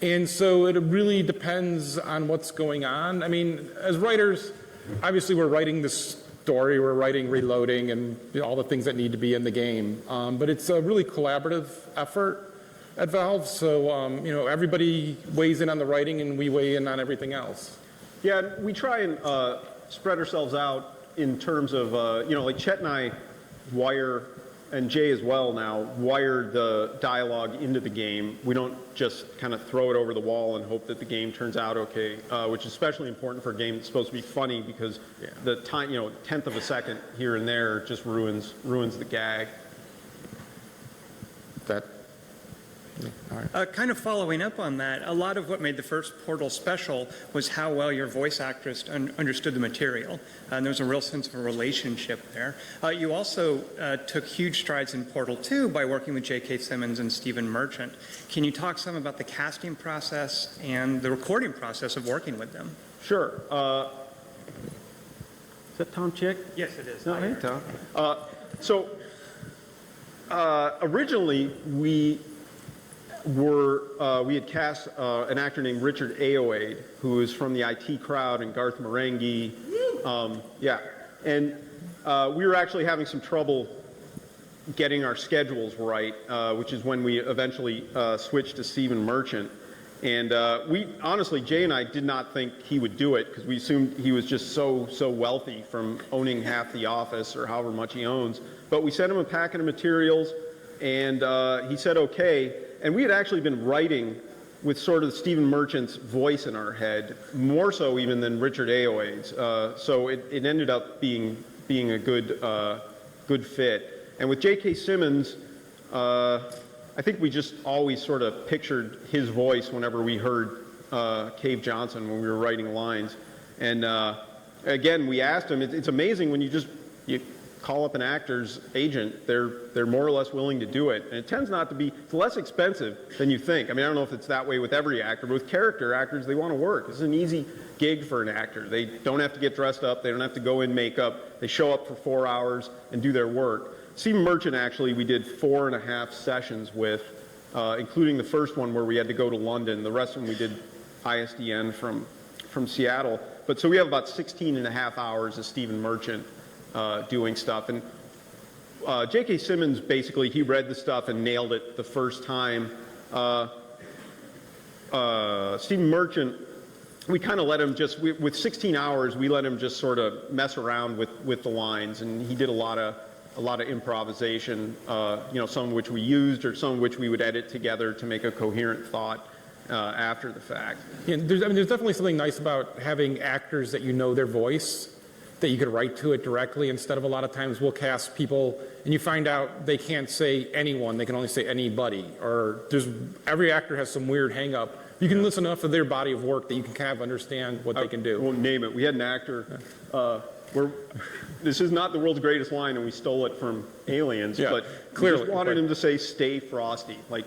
And so it really depends on what's going on. I mean, as writers, obviously we're writing the story, we're writing reloading and all the things that need to be in the game. But it's a really collaborative effort at Valve. So, everybody weighs in on the writing and we weigh in on everything else. Yeah, we try and spread ourselves out in terms of, like Chet and I wire, and Jay as well now, wire the dialogue into the game. We don't just kind of throw it over the wall and hope that the game turns out okay, which is especially important for a game that's supposed to be funny, because the time, 1/10 of a second here and there just ruins the gag. Kind of following up on that, a lot of what made the first Portal special was how well your voice actress understood the material, and there was a real sense of a relationship there. You also took huge strides in Portal 2 by working with J.K. Simmons and Stephen Merchant. Can you talk some about the casting process and the recording process of working with them? Sure. Is that Tom Chick? Yes, it is. No, hey, Tom. Originally, we had cast an actor named Richard Ayoade, who is from the IT crowd, and Garth Marenghi. Yeah, and we were actually having some trouble getting our schedules right, which is when we eventually switched to Stephen Merchant. And we honestly, Jay and I did not think he would do it because we assumed he was just so wealthy from owning half the office or however much he owns. But we sent him a packet of materials, and he said okay. And we had actually been writing with sort of Stephen Merchant's voice in our head, more so even than Richard Ayoade's. So it ended up being a good fit. And with J.K. Simmons, I think we just always sort of pictured his voice whenever we heard Cave Johnson when we were writing lines. And again, we asked him, it's amazing when you call up an actor's agent, they're more or less willing to do it. And it tends not to be, it's less expensive than you think. I mean, I don't know if it's that way with every actor, but with character actors, they want to work. This is an easy gig for an actor. They don't have to get dressed up, they don't have to go in makeup, they show up for 4 hours and do their work. Stephen Merchant, actually, we did 4.5 sessions with, including the first one where we had to go to London. The rest of them we did ISDN from Seattle. But so we have about 16.5 hours of Stephen Merchant doing stuff. And J.K. Simmons, basically, he read the stuff and nailed it the first time. Stephen Merchant, we kind of let him just, with 16 hours, we let him just sort of mess around with the lines. And he did a lot of improvisation, some of which we used or some of which we would edit together to make a coherent thought after the fact. Yeah, there's definitely something nice about having actors that you know their voice, that you could write to it directly instead of a lot of times we'll cast people and you find out they can't say anyone, they can only say anybody, or every actor has some weird hang up. You can listen enough of their body of work that you can kind of understand what they can do. We'll name it. We had an actor this is not the world's greatest line, and we stole it from Aliens, but clearly we just wanted him to say "Stay Frosty," like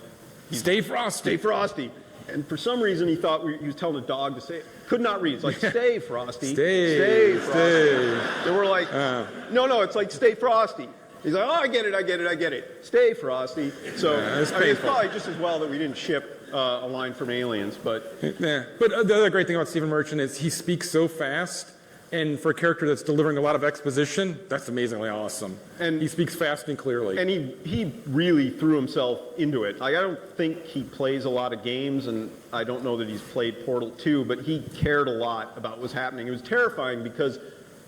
"Stay Frosty." Stay Frosty. And for some reason, he thought he was telling a dog to say it. Could not read. It's like "Stay Frosty." Stay Frosty. And we're like, no, it's like "Stay Frosty." He's like, "Oh, I get it. Stay Frosty." So it's probably just as well that we didn't ship a line from Aliens, but yeah. But the other great thing about Stephen Merchant is he speaks so fast. And for a character that's delivering a lot of exposition, that's amazingly awesome. And he speaks fast and clearly. And he really threw himself into it. I don't think he plays a lot of games, and I don't know that he's played Portal 2, but he cared a lot about what was happening. It was terrifying because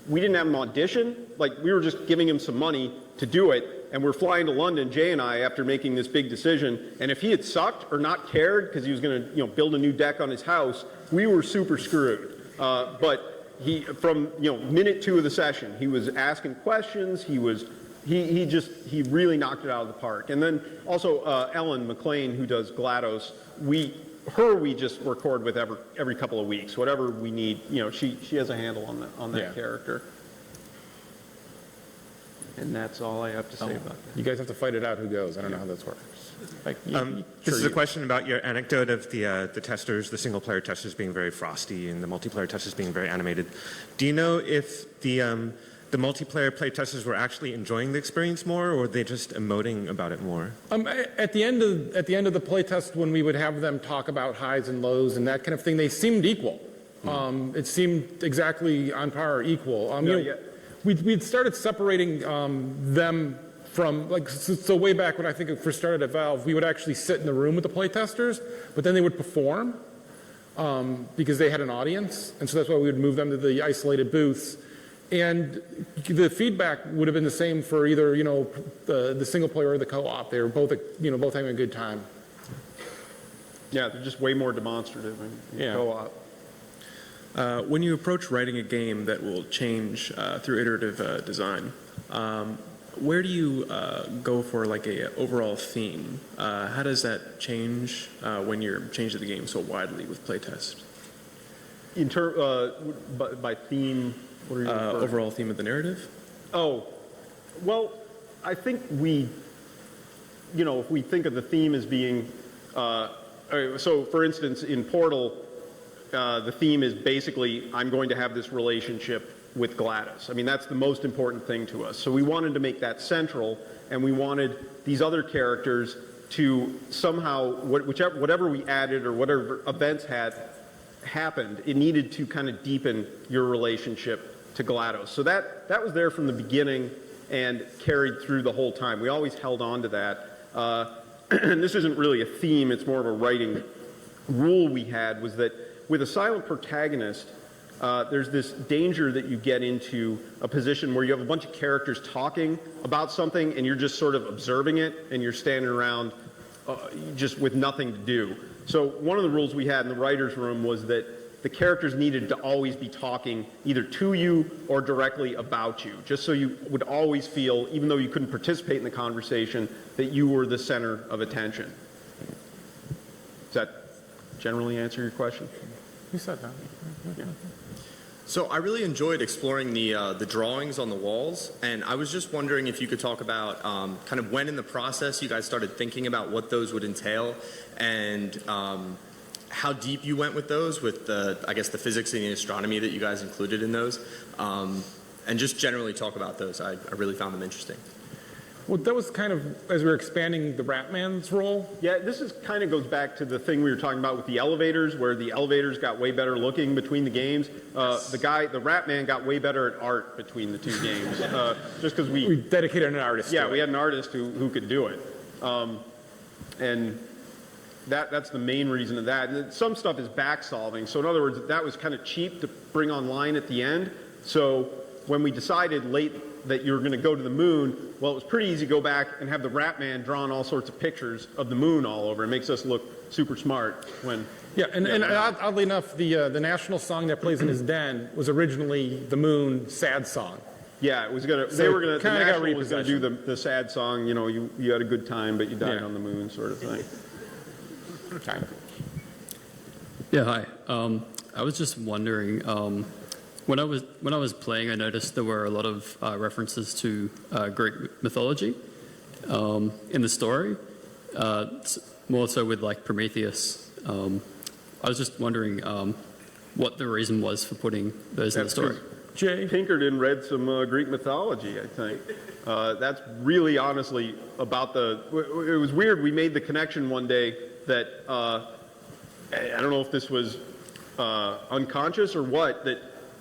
we didn't have him audition. Like, we were just giving him some money to do it, and we're flying to London, Jay and I, after making this big decision. And if he had sucked or not cared because he was going to build a new deck on his house, we were super screwed. But he, from minute 2 of the session, he was asking questions. He really knocked it out of the park. And then also Ellen McLean, who does GLaDOS, we just record with every couple of weeks, whatever we need. She has a handle on that character. And that's all I have to say about that. You guys have to fight it out who goes. I don't know how this works. This is a question about your anecdote of the testers, the single-player testers being very frosty and the multiplayer testers being very animated. Do you know if the multiplayer play testers were actually enjoying the experience more, or were they just emoting about it more? At the end of the play test, when we would have them talk about highs and lows and that kind of thing, they seemed equal. It seemed exactly on par or equal. We'd started separating them from, so way back when I think it first started at Valve, we would actually sit in the room with the playtesters, but then they would perform because they had an audience, and so that's why we would move them to the isolated booths. And the feedback would have been the same for either the single player or the co-op. They were both both having a good time. Yeah, they're just way more demonstrative in co-op. When you approach writing a game that will change through iterative design, where do you go for like a overall theme? How does that change when you're changing the game so widely with playtest? By theme, what are you overall theme of the narrative? Oh, well, I think we, if we think of the theme as being, so for instance, in Portal, the theme is basically, I'm going to have this relationship with GLaDOS. I mean, that's the most important thing to us. So we wanted to make that central, and we wanted these other characters to somehow, whatever we added or whatever events had happened, it needed to kind of deepen your relationship to GLaDOS. So that was there from the beginning and carried through the whole time. We always held on to that. And this isn't really a theme, it's more of a writing rule we had, was that with a silent protagonist, there's this danger that you get into a position where you have a bunch of characters talking about something and you're just sort of observing it and you're standing around just with nothing to do. So one of the rules we had in the writer's room was that the characters needed to always be talking either to you or directly about you, just so you would always feel, even though you couldn't participate in the conversation, that you were the center of attention. Does that generally answer your question? You said that. Yeah. So I really enjoyed exploring the drawings on the walls, and I was just wondering if you could talk about kind of when in the process you guys started thinking about what those would entail, and how deep you went with those, with I guess the physics and the astronomy that you guys included in those, and just generally talk about those. I really found them interesting. Well, that was kind of as we were expanding the Ratman's role. Yeah, this is kind of goes back to the thing we were talking about with the elevators, where the elevators got way better looking between the games. The Ratman got way better at art between the two games, just because we dedicated an artist. Yeah, we had an artist who could do it, and that's the main reason of that. And some stuff is back solving. So in other words, that was kind of cheap to bring online at the end. So when we decided late that you were going to go to the moon, well, it was pretty easy to go back and have the Ratman drawing all sorts of pictures of the moon all over. It makes us look super smart when... Yeah, and oddly enough, the national song that plays in his den was originally the Moon sad song. Yeah, it was going to... So the national was going to do the sad song, you had a good time, but you died on the moon sort of thing. Time. Yeah, hi. I was just wondering... When I was playing, I noticed there were a lot of references to Greek mythology in the story, more so with like Prometheus. I was just wondering what the reason was for putting those in the story. Jay Pinkerton read some Greek mythology, I think. That's really honestly about it was weird. We made the connection one day that, I don't know if this was unconscious or what, that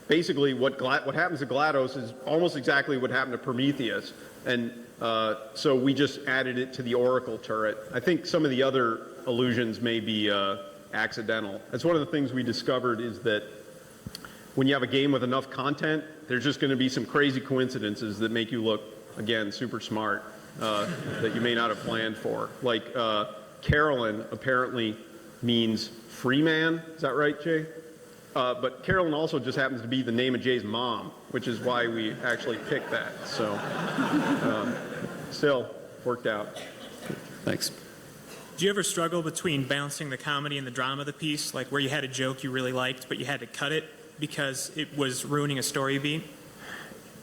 basically what happens to GLaDOS is almost exactly what happened to Prometheus. And so we just added it to the Oracle turret. I think some of the other allusions may be accidental. That's one of the things we discovered, is that when you have a game with enough content, there's just going to be some crazy coincidences that make you look, again, super smart, that you may not have planned for. Like Carolyn apparently means free man. Is that right, Jay? But Carolyn also just happens to be the name of Jay's mom, which is why we actually picked that. So still worked out. Thanks. Do you ever struggle between balancing the comedy and the drama of the piece, like where you had a joke you really liked, but you had to cut it because it was ruining a story beat?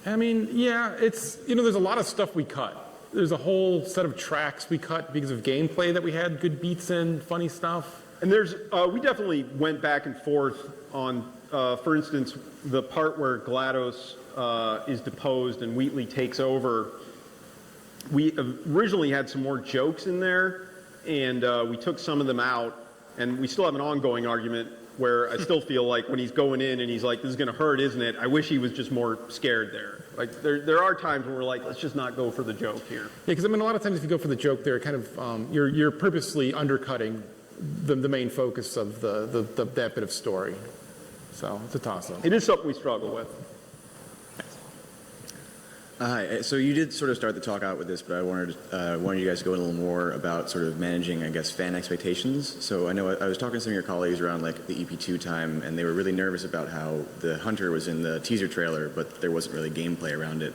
I mean, yeah, it's, there's a lot of stuff we cut. There's a whole set of tracks we cut because of gameplay that we had good beats in, funny stuff. And we definitely went back and forth on, for instance, the part where GLaDOS is deposed and Wheatley takes over. We originally had some more jokes in there, and we took some of them out, and we still have an ongoing argument where I still feel like when he's going in and he's like, this is going to hurt, isn't it? I wish he was just more scared there. Like, there are times when we're like, let's just not go for the joke here. Yeah, because I mean, a lot of times if you go for the joke there, kind of, you're purposely undercutting the main focus of that bit of story. So it's a toss-up. It is something we struggle with. Hi. So you did sort of start the talk out with this, but I wanted you guys to go a little more about sort of managing, I guess, fan expectations. So I know I was talking to some of your colleagues around like the EP2 time, and they were really nervous about how the hunter was in the teaser trailer, but there wasn't really gameplay around it.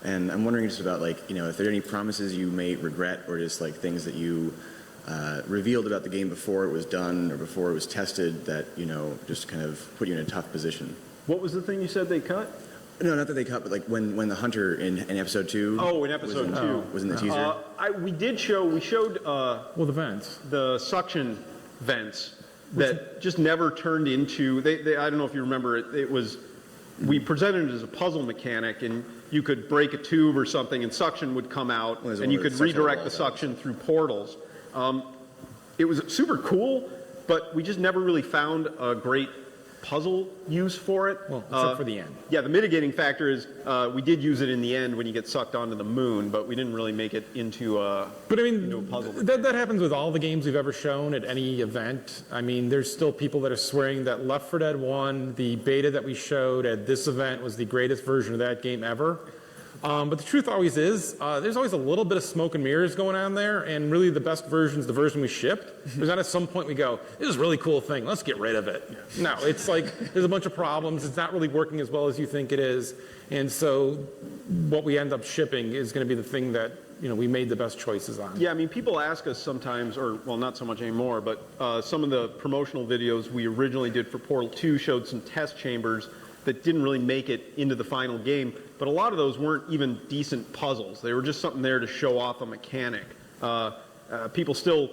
and I'm wondering just about like, if there are any promises you may regret or just like things that you revealed about the game before it was done or before it was tested that, just kind of put you in a tough position. What was the thing you said they cut? No, not that they cut, but like when the hunter in episode 2. Oh, in episode 2 was in the teaser. We showed the vents, the suction vents that just never turned into. I don't know if you remember it. It was we presented it as a puzzle mechanic, and you could break a tube or something, and suction would come out, and you could redirect the suction through portals. It was super cool, but we just never really found a great puzzle use for it. Well, except for the end. Yeah, the mitigating factor is we did use it in the end when you get sucked onto the moon, but we didn't really make it into a puzzle. That happens with all the games we've ever shown at any event. I mean, there's still people that are swearing that Left 4 Dead 1, the beta that we showed at this event, was the greatest version of that game ever. But the truth always is, there's always a little bit of smoke and mirrors going on there, and really the best version is the version we shipped. There's not at some point we go, this is a really cool thing, let's get rid of it. No, it's like, there's a bunch of problems, it's not really working as well as you think it is, and so what we end up shipping is going to be the thing that we made the best choices on. Yeah, I mean, people ask us sometimes, or well, not so much anymore, but some of the promotional videos we originally did for Portal 2 showed some test chambers that didn't really make it into the final game, but a lot of those weren't even decent puzzles. They were just something there to show off a mechanic. Some people still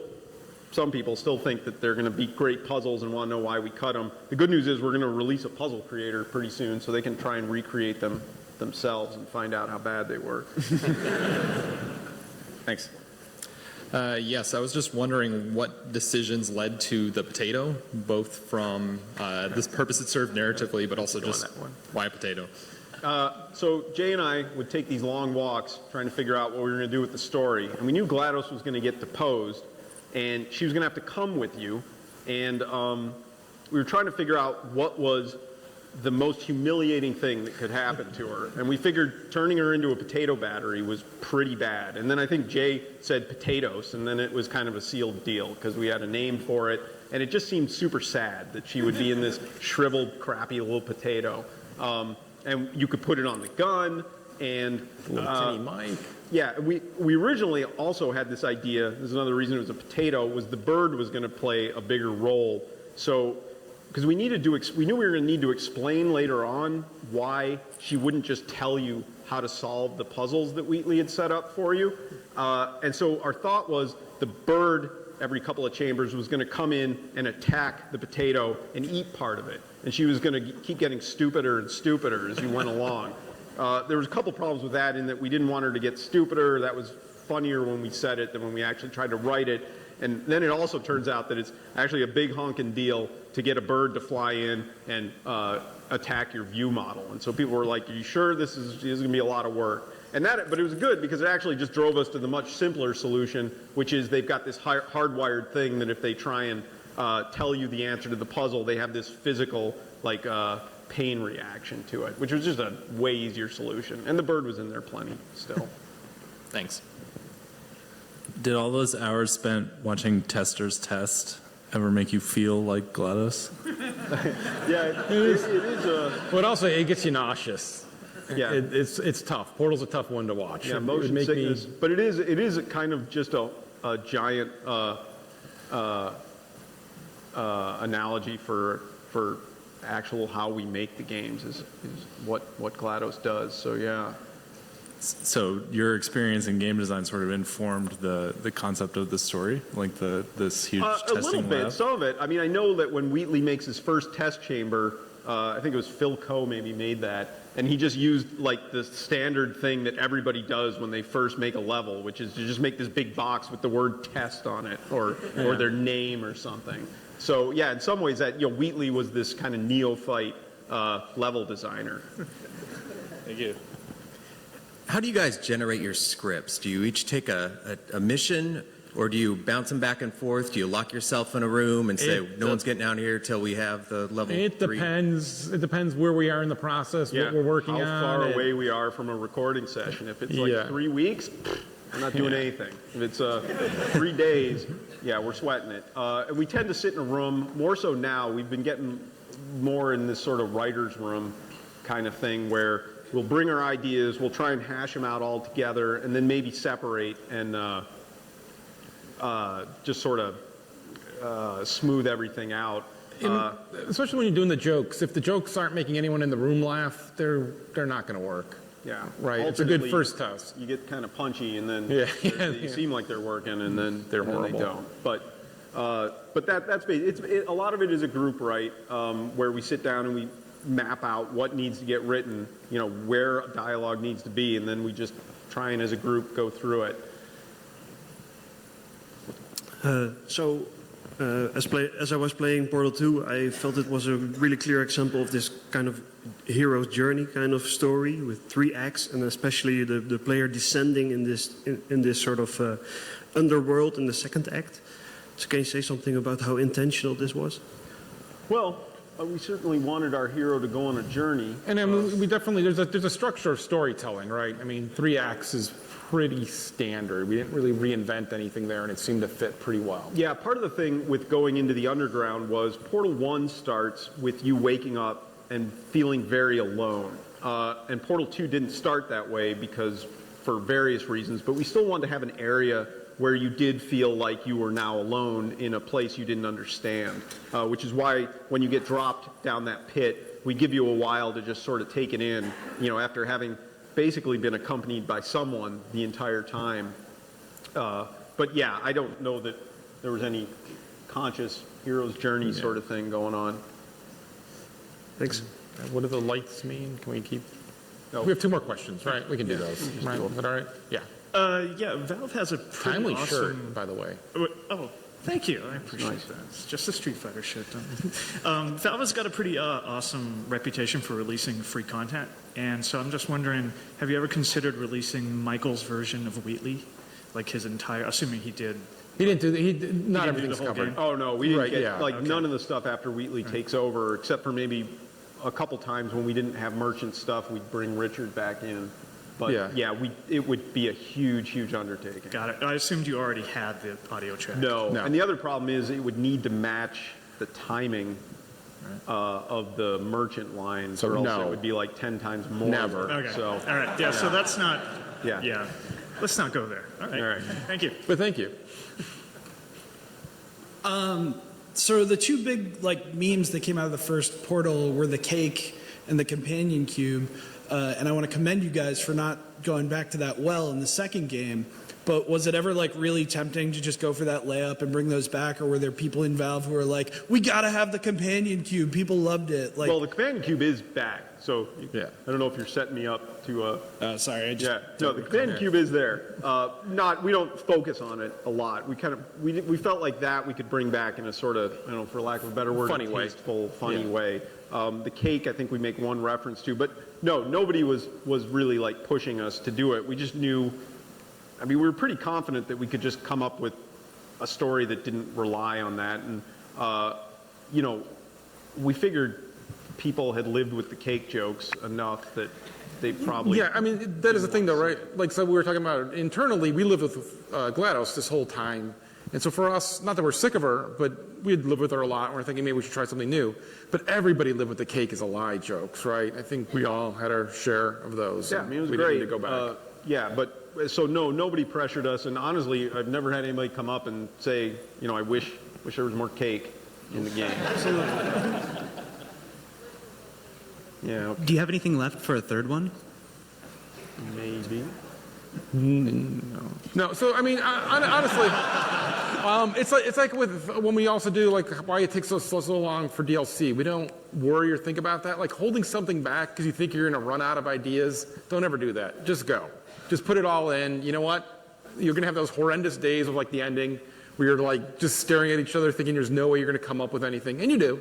think that they're going to be great puzzles and want to know why we cut them. The good news is we're going to release a puzzle creator pretty soon, so they can try and recreate them themselves and find out how bad they were. Thanks. Yes, I was just wondering what decisions led to the potato, both from this purpose it served narratively, but also just why potato? So Jay and I would take these long walks trying to figure out what we were going to do with the story. And we knew GLaDOS was going to get deposed, and she was going to have to come with you. And we were trying to figure out what was the most humiliating thing that could happen to her. And we figured turning her into a potato battery was pretty bad. And then I think Jay said potatoes, and then it was kind of a sealed deal because we had a name for it. And it just seemed super sad that she would be in this shriveled, crappy little potato. And you could put it on the gun, and little Mike. Yeah, we originally also had this idea. This is another reason it was a potato. Was the bird was going to play a bigger role? So, because we knew we were going to need to explain later on why she wouldn't just tell you how to solve the puzzles that Wheatley had set up for you. And so our thought was the bird every couple of chambers was going to come in and attack the potato and eat part of it. And she was going to keep getting stupider and stupider as you went along. There was a couple problems with that in that we didn't want her to get stupider. That was funnier when we said it than when we actually tried to write it. And then it also turns out that it's actually a big honking deal to get a bird to fly in and attack your view model. And so people were like, are you sure this is going to be a lot of work? But it was good because it actually just drove us to the much simpler solution, which is they've got this hardwired thing that if they try and tell you the answer to the puzzle, they have this physical pain reaction to it, which was just a way easier solution. And the bird was in there plenty still. Thanks. Did all those hours spent watching testers test ever make you feel like GLaDOS? Yeah, it is. But also, it gets you nauseous. Yeah, it's tough. Portal's a tough one to watch. Yeah, motion sickness. But it is a kind of just a giant analogy for actual how we make the games is what GLaDOS does. So yeah. So your experience in game design sort of informed the concept of the story, like this huge testing lab? A little bit, some of it. I mean, I know that when Wheatley makes his first test chamber, I think it was Phil Coe maybe made that, and he just used like the standard thing that everybody does when they first make a level, which is to just make this big box with the word test on it or their name or something. So yeah, in some ways that Wheatley was this kind of neophyte level designer. Thank you. How do you guys generate your scripts? Do you each take a mission, or do you bounce them back and forth? Do you lock yourself in a room and say, no one's getting out here till we have the level 3? It depends where we are in the process, what we're working on. How far away we are from a recording session. If it's like 3 weeks, I'm not doing anything. If it's 3 days, yeah, we're sweating it. And we tend to sit in a room, more so now. We've been getting more in this sort of writer's room kind of thing where We'll bring our ideas, we'll try and hash them out all together, and then maybe separate and just sort of smooth everything out. Especially when you're doing the jokes. If the jokes aren't making anyone in the room laugh, they're not going to work. Yeah. Right. It's a good first test. You get kind of punchy, and then they seem like they're working, and then they're horrible. They don't. But that's a lot of it is a group, right? Where we sit down and we map out what needs to get written, where dialogue needs to be, and then we just try and as a group go through it. As I was playing Portal 2, I felt it was a really clear example of this kind of hero's journey kind of story with 3 acts, and especially the player descending in this sort of underworld in the second act. So can you say something about how intentional this was? Well, we certainly wanted our hero to go on a journey. And then we definitely, there's a structure of storytelling, right? I mean, 3 acts is pretty standard. We didn't really reinvent anything there, and it seemed to fit pretty well. Yeah, part of the thing with going into the underground was Portal 1 starts with you waking up and feeling very alone. And Portal 2 didn't start that way because for various reasons, but we still wanted to have an area where you did feel like you were now alone in a place you didn't understand, which is why when you get dropped down that pit, we give you a while to just sort of take it in, after having basically been accompanied by someone the entire time. But yeah, I don't know that there was any conscious hero's journey sort of thing going on. Thanks. What do the lights mean? Can we keep? No. We have 2 more questions, right? We can do those. Right? Is that all right? Yeah. Yeah, Valve has a pretty timely awesome shirt, by the way. Oh, thank you. I appreciate that. It's just a Street Fighter shirt. Valve has got a pretty awesome reputation for releasing free content, and so I'm just wondering, have you ever considered releasing Michael's version of Wheatley, like his entire? Assuming he did. He didn't do. Not everything's covered. Oh no, we didn't get none of the stuff after Wheatley takes over, except for maybe a couple times when we didn't have merchant stuff, we'd bring Richard back in. But it would be a huge undertaking. Got it. I assumed you already had the audio track. No. And the other problem is it would need to match the timing of the merchant lines, or else it would be like 10 times more. Never. Okay. So, all right. Yeah. So that's not. Yeah. Let's not go there. All right. Thank you. But thank you. So the 2 big memes that came out of the first Portal were the cake and the companion cube. And I want to commend you guys for not going back to that well in the second game. But was it ever really tempting to just go for that layup and bring those back? Or were there people in Valve who were like, we got to have the companion cube. People loved it. Well, the companion cube is back. So I don't know if you're setting me up to... sorry. No, the companion cube is there. We don't focus on it a lot. We felt like that we could bring back in a sort of, for lack of a better word, funny way. Tasteful, funny way. The cake, I think we make one reference to, but no, nobody was really pushing us to do it. We just knew, we were pretty confident that we could just come up with a story that didn't rely on that. And, we figured people had lived with the cake jokes enough that they probably... Yeah, that is the thing though, right? So we were talking about internally, we lived with GLaDOS this whole time. And so for us, not that we're sick of her, but we'd lived with her a lot, and we're thinking maybe we should try something new. But everybody lived with the cake is a lie jokes, right? I think we all had our share of those. Yeah, it was we great. Didn't need to go back. But so no, nobody pressured us, and honestly, I've never had anybody come up and say, I wish there was more cake in the game. Absolutely. Yeah. Do you have anything left for a third one? Maybe. No. So honestly, it's like with when we also do why it takes so long for DLC. We don't worry or think about that. Holding something back because you think you're going to run out of ideas. Don't ever do that. Just go. Just put it all in. You know what? You're going to have those horrendous days of the ending where you're just staring at each other, thinking there's no way you're going to come up with anything, and you do.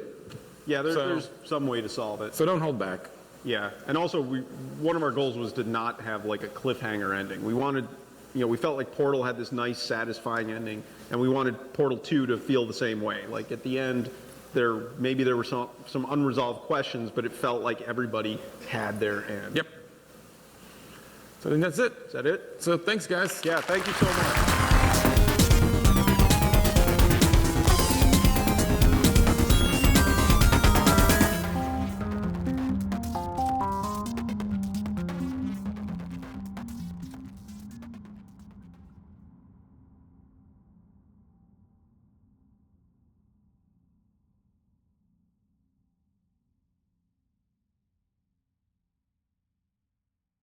Yeah, there's some way to solve it. So don't hold back. Yeah, and also one of our goals was to not have a cliffhanger ending. We wanted, we felt like Portal had this nice, satisfying ending, and we wanted Portal 2 to feel the same way. At the end, maybe there were some unresolved questions, but it felt like everybody had their end. Yep. So I think that's it. Is that it? So thanks, guys. Yeah, thank you so much.